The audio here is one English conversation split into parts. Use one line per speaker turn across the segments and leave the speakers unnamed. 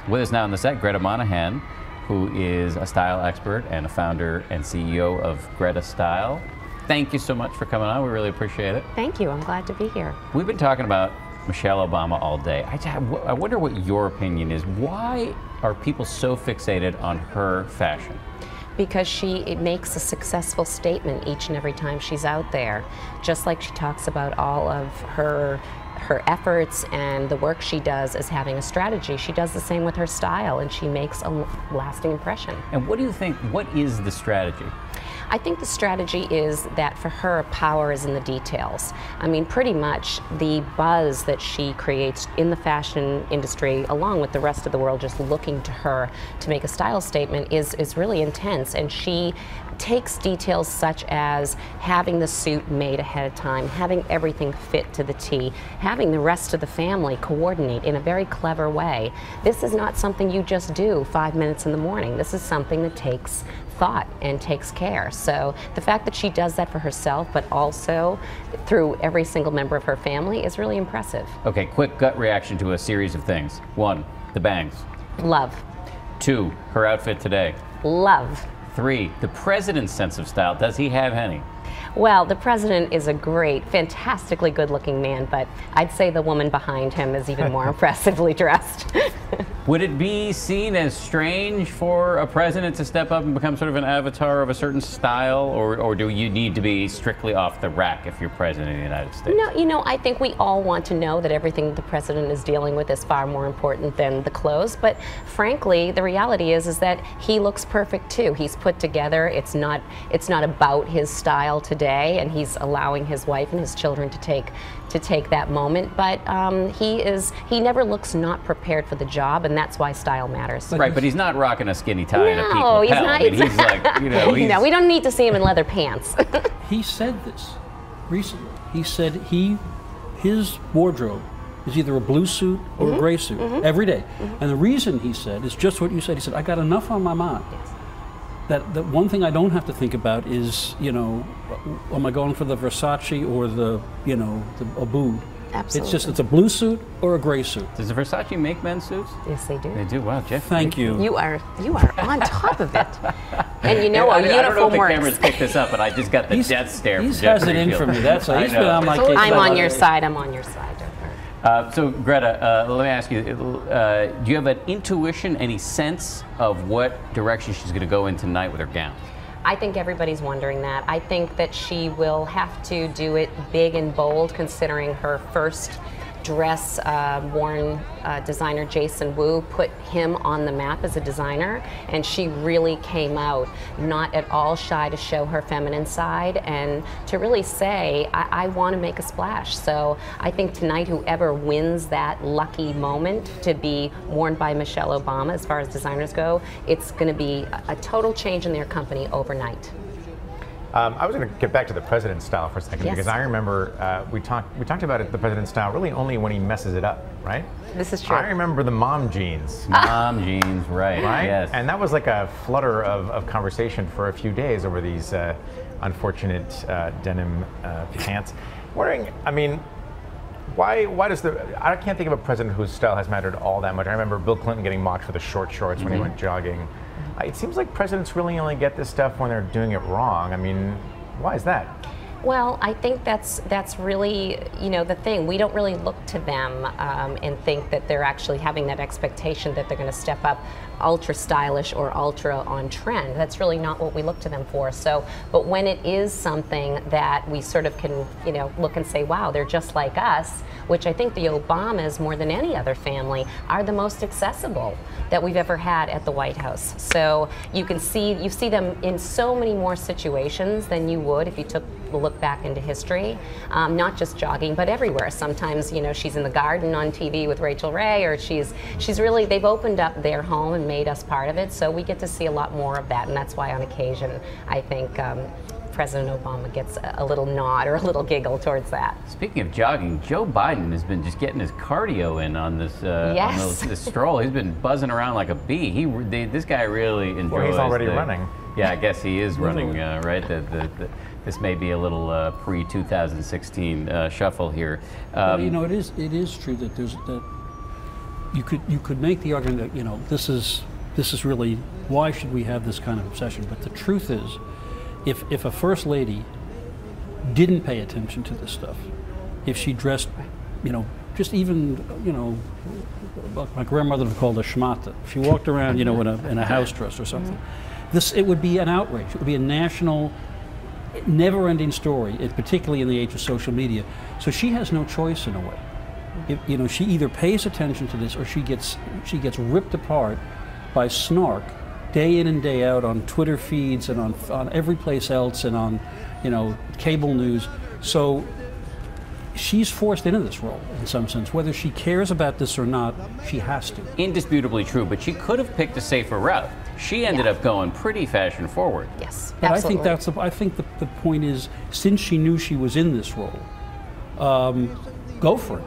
With us now on the set, Gretta Monahan, who is a style expert and a founder and CEO of Gretta Style. Thank you so much for coming on. We really appreciate it.
Thank you. I'm glad to be here.
We've been talking about Michelle Obama all day. I wonder what your opinion is. Why are people so fixated on her fashion?
Because it makes a successful statement each and every time she's out there. Just like she talks about all of her efforts and the work she does as having a strategy, she does the same with her style, and she makes a lasting impression.
And what do you think, what is the strategy?
I think the strategy is that for her, power is in the details. I mean, pretty much the buzz that she creates in the fashion industry, along with the rest of the world just looking to her to make a style statement, is really intense. And she takes details such as having the suit made ahead of time, having everything fit to the T, having the rest of the family coordinate in a very clever way. This is not something you just do 5 minutes in the morning. This is something that takes thought and takes care. So the fact that she does that for herself, but also through every single member of her family, is really impressive.
Okay, quick gut reaction to a series of things. 1, the bangs.
Love.
2, her outfit today.
Love.
3, the president's sense of style. Does he have any?
Well, the president is a great, fantastically good-looking man, but I'd say the woman behind him is even more impressively dressed.
Would it be seen as strange for a president to step up and become sort of an avatar of a certain style, or do you need to be strictly off the rack if you're president of the United States?
No, you know, I think we all want to know that everything the president is dealing with is far more important than the clothes, but frankly, the reality is that he looks perfect too. He's put together. It's not about his style today, and he's allowing his wife and his children to take that moment, but he never looks not prepared for the job, and that's why style matters.
Right, but he's not rocking a skinny tie and a peak
No,
lapel.
he's not.
I mean, he's like, you know,
No, we don't need to see him in leather pants.
He said this recently. He said his wardrobe is either a blue suit or a gray suit every day. And the reason, he said, is just what you said. He said, I got enough on my mind.
Yes.
That one thing I don't have to think about is, you know, am I going for the Versace or the, you know, the Abood?
Absolutely.
It's a blue suit or a gray suit.
Does Versace make men's suits?
Yes, they do.
They do. Wow, Jeff.
Thank you.
You are on top of it. And you know,
I
a
don't know
uniform
if the
works.
cameras picked this up, but I just got the death stare from
He's
Jeff.
has it in for me. That's he's been on my case.
I'm on your side. I'm on your side.
So Gretta, let me ask you, do you have an intuition, any sense of what direction she's going to go in tonight with her gown?
I think everybody's wondering that. I think that she will have to do it big and bold, considering her first dress worn designer Jason Wu put him on the map as a designer, and she really came out not at all shy to show her feminine side and to really say, I want to make a splash. So I think tonight, whoever wins that lucky moment to be worn by Michelle Obama, as far as designers go, it's going to be a total change in their company overnight.
I was going to get back to the president's style for a second, because I remember we talked about it, the president's style, really only when he messes it up, right?
This is true.
I remember the mom jeans.
Mom jeans, right?
Yes. And that was like a flutter of conversation for a few days over these unfortunate denim pants. Wondering, I mean, why does I can't think of a president whose style has mattered all that much. I remember Bill Clinton getting mocked for the short shorts when he went jogging. It seems like presidents really only get this stuff when they're doing it wrong. I mean, why is that?
Well, I think that's really, you know, the thing. We don't really look to them and think that they're actually having that expectation that they're going to step up ultra stylish or ultra on trend. That's really not what we look to them for. So, but when it is something that we sort of can, you know, look and say, wow, they're just like us, which I think the Obamas, more than any other family, are the most accessible that we've ever had at the White House. So you see them in so many more situations than you would if you took a look back into history, not just jogging, but everywhere. Sometimes, you know, she's in the garden on TV with Rachel Ray, or she's really, they've opened up their home and made us part of it, so we get to see a lot more of that, and that's why on occasion I think President Obama gets a little nod or a little giggle towards that.
Speaking of jogging, Joe Biden has been just getting his cardio in on this this stroll. He's been buzzing around like a bee. This guy really enjoys.
Well, he's already running.
Yeah, I guess he is running, right? This may be a little pre-2016 shuffle here.
You know, it is true that there's that you could make the argument that, you know, this is really, why should we have this kind of obsession? But the truth is, if a first lady didn't pay attention to this stuff, if she dressed, you know, just even, you know, my grandmother would call it a schmata. If she walked around, you know, in a house dress or something, it would be an outrage. It would be a national, never-ending story, particularly in the age of social media. So she has no choice in a way. You know, she either pays attention to this or she gets ripped apart by snark day in and day out on Twitter feeds and on every place else and on, you know, cable news. So she's forced into this role in some sense. Whether she cares about this or not, she has to.
Indisputably true, but she could have picked a safer route. She ended up going pretty fashion forward.
Yes,
but
absolutely.
I think the point is, since she knew she was in this role, go for it.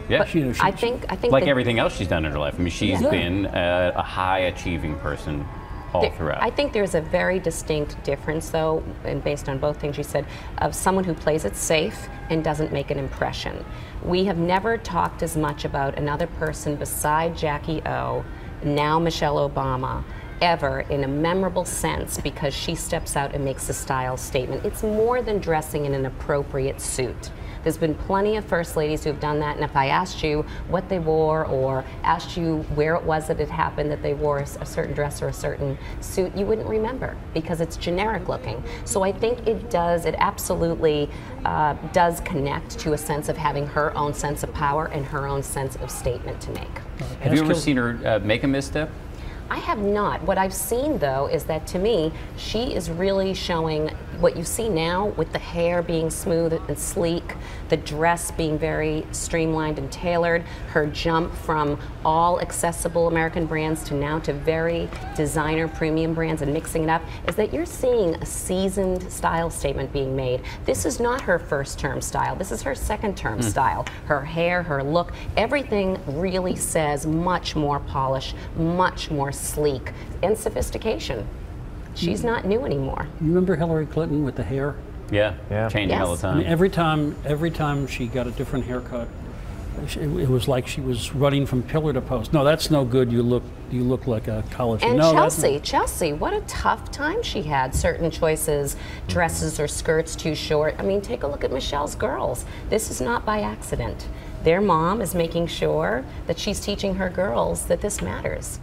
Yeah,
you know, I think
like everything else she's done in her life. I mean, she's been a high-achieving person all throughout.
I think there's a very distinct difference, though, and based on both things you said, of someone who plays it safe and doesn't make an impression. We have never talked as much about another person beside Jackie O, now Michelle Obama, ever in a memorable sense, because she steps out and makes a style statement. It's more than dressing in an appropriate suit. There's been plenty of first ladies who have done that, and if I asked you what they wore or asked you where it was that it happened that they wore a certain dress or a certain suit, you wouldn't remember because it's generic looking. So I think it absolutely does connect to a sense of having her own sense of power and her own sense of statement to make.
Have you ever seen her make a misstep?
I have not. What I've seen, though, is that to me, she is really showing what you see now with the hair being smooth and sleek, the dress being very streamlined and tailored, her jump from all accessible American brands to now to very designer premium brands and mixing it up, is that you're seeing a seasoned style statement being made. This is not her first term style. This is her second term style. Her hair, her look, everything really says much more polish, much more sleek, and sophistication. She's not new anymore.
You remember Hillary Clinton with the hair?
Yeah, changing all the time.
I mean, every time she got a different haircut, it was like she was running from pillar to post. No, that's no good. You look like a college.
And
no,
Chelsea, what a tough time she had. Certain choices, dresses or skirts too short. I mean, take a look at Michelle's girls. This is not by accident. Their mom is making sure that she's teaching her girls that this matters.